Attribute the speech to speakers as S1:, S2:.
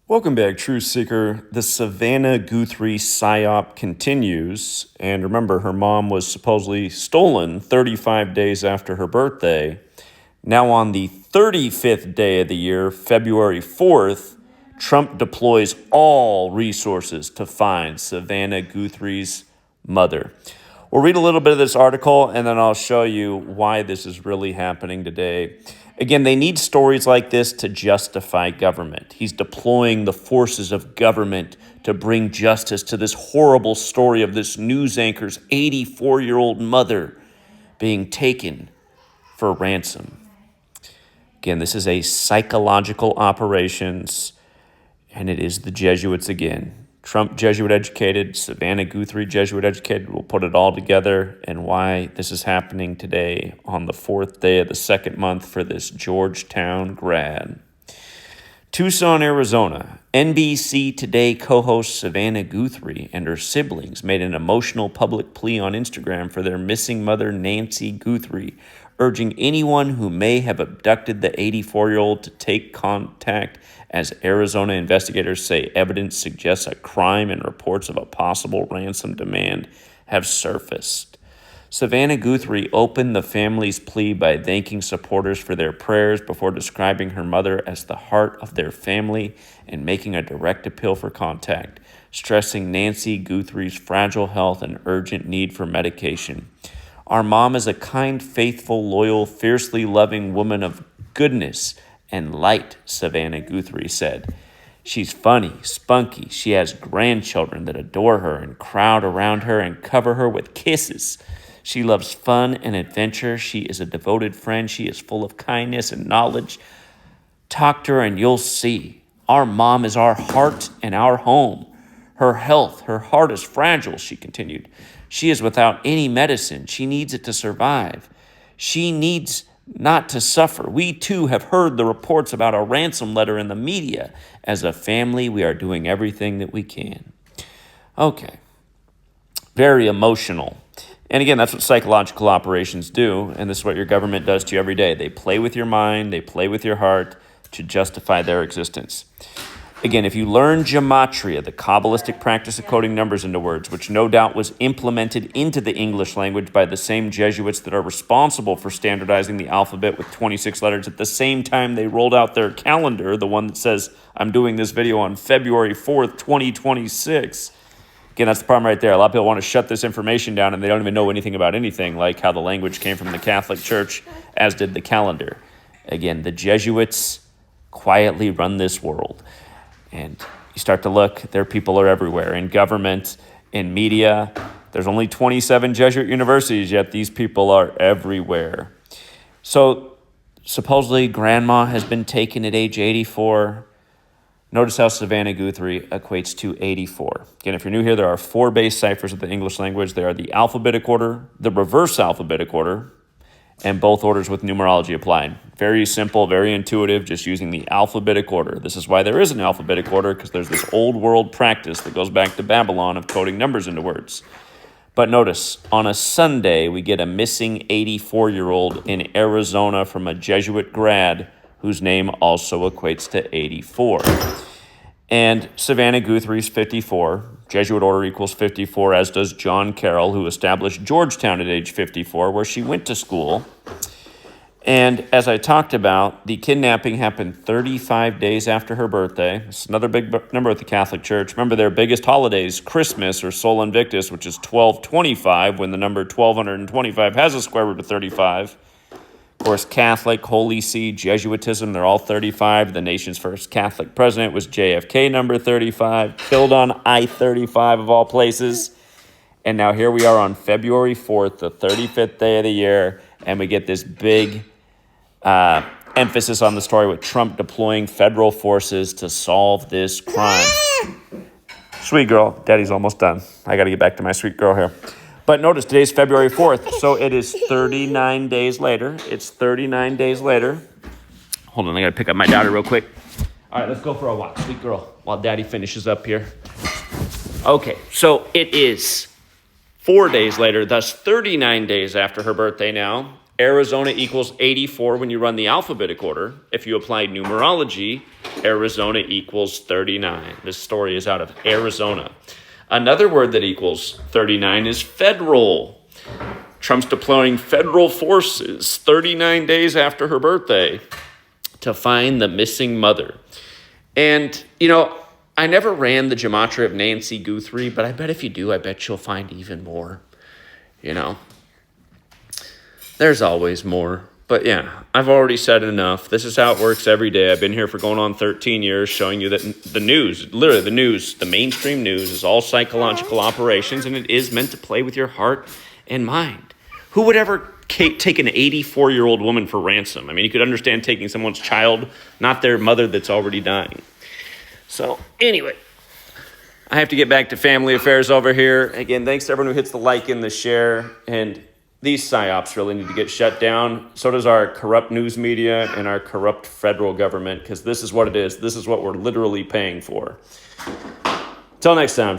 S1: Welcome back, Truth Seeker. The Savannah Guthrie psyop continues. And remember, her mom was supposedly stolen 35 days after her birthday. Now on the 35th day of the year, February 4th, Trump deploys all resources to find Savannah Guthrie's mother. We'll read a little bit of this article, and then I'll show you why this is really happening today. Again, they need stories like this to justify government. He's deploying the forces of government to bring justice to this horrible story of this news anchor's 84-year-old mother being taken for ransom. Again, this is a psychological operations, and it is the Jesuits again. Trump Jesuit educated, Savannah Guthrie Jesuit educated. We'll put it all together and why this is happening today on the 4th day of the second month for this Georgetown grad. Tucson, Arizona. NBC Today co-host Savannah Guthrie and her siblings made an emotional public plea on Instagram for their missing mother, Nancy Guthrie, urging anyone who may have abducted the 84-year-old to take contact, as Arizona investigators say evidence suggests a crime and reports of a possible ransom demand have surfaced. Savannah Guthrie opened the family's plea by thanking supporters for their prayers before describing her mother as the heart of their family and making a direct appeal for contact, stressing Nancy Guthrie's fragile health and urgent need for medication. Our mom is a kind, faithful, loyal, fiercely loving woman of goodness and light, Savannah Guthrie said. She's funny, spunky. She has grandchildren that adore her and crowd around her and cover her with kisses. She loves fun and adventure. She is a devoted friend. She is full of kindness and knowledge. Talk to her and you'll see. Our mom is our heart and our home. Her health, her heart is fragile, she continued. She is without any medicine. She needs it to survive. She needs not to suffer. We too have heard the reports about a ransom letter in the media. As a family, we are doing everything that we can. Okay. Very emotional. And again, that's what psychological operations do, and this is what your government does to you every day. They play with your mind, they play with your heart to justify their existence. Again, if you learn gematria, the Kabbalistic practice of coding numbers into words, which no doubt was implemented into the English language by the same Jesuits that are responsible for standardizing the alphabet with 26 letters at the same time they rolled out their calendar, the one that says, I'm doing this video on February 4th, 2026. Again, that's the problem right there. A lot of people want to shut this information down and they don't even know anything about anything, like how the language came from the Catholic Church, as did the calendar. Again, the Jesuits quietly run this world. And you start to look, their people are everywhere. In government, in media, there's only 27 Jesuit universities, yet these people are everywhere. So supposedly grandma has been taken at age 84. Notice how Savannah Guthrie equates to 84. Again, if you're new here, there are 4 base ciphers of the English language. They are the alphabetic order, the reverse alphabetic order, and both orders with numerology applied. Very simple, very intuitive, just using the alphabetic order. This is why there is an alphabetic order, because there's this old world practice that goes back to Babylon of coding numbers into words. But notice, on a Sunday, we get a missing 84-year-old in Arizona from a Jesuit grad whose name also equates to 84. And Savannah Guthrie's 54. Jesuit order equals 54, as does John Carroll, who established Georgetown at age 54, where she went to school. And as I talked about, the kidnapping happened 35 days after her birthday. It's another big number at the Catholic Church. Remember, their biggest holidays, Christmas or Sol Invictus, which is 1225, when the number 1225 has a square root of 35. Of course, Catholic, Holy See, Jesuitism, they're all 35. The nation's first Catholic president was JFK, number 35, killed on I-35 of all places. And now here we are on February 4th, the 35th day of the year, and we get this big emphasis on the story with Trump deploying federal forces to solve this crime. Sweet girl. Daddy's almost done. I got to get back to my sweet girl here. But notice, today's February 4th, so it is 39 days later. It's 39 days later. Hold on, I got to pick up my daughter real quick. All right, let's go for a walk, sweet girl, while Daddy finishes up here. Okay, so it is 4 days later, thus 39 days after her birthday now, Arizona equals 84 when you run the alphabetic order. If you apply numerology, Arizona equals 39. This story is out of Arizona. Another word that equals 39 is federal. Trump's deploying federal forces 39 days after her birthday to find the missing mother. And, I never ran the gematria of Nancy Guthrie, but I bet if you do, I bet you'll find even more. There's always more. But yeah, I've already said enough. This is how it works every day. I've been here for going on 13 years showing you that the news, literally the news, the mainstream news is all psychological operations, and it is meant to play with your heart and mind. Who would ever take an 84-year-old woman for ransom? I mean, you could understand taking someone's child, not their mother that's already dying. So anyway, I have to get back to family affairs over here. Again, thanks to everyone who hits the like and the share. And these psyops really need to get shut down. So does our corrupt news media and our corrupt federal government, because this is what it is. This is what we're literally paying for. Till next time.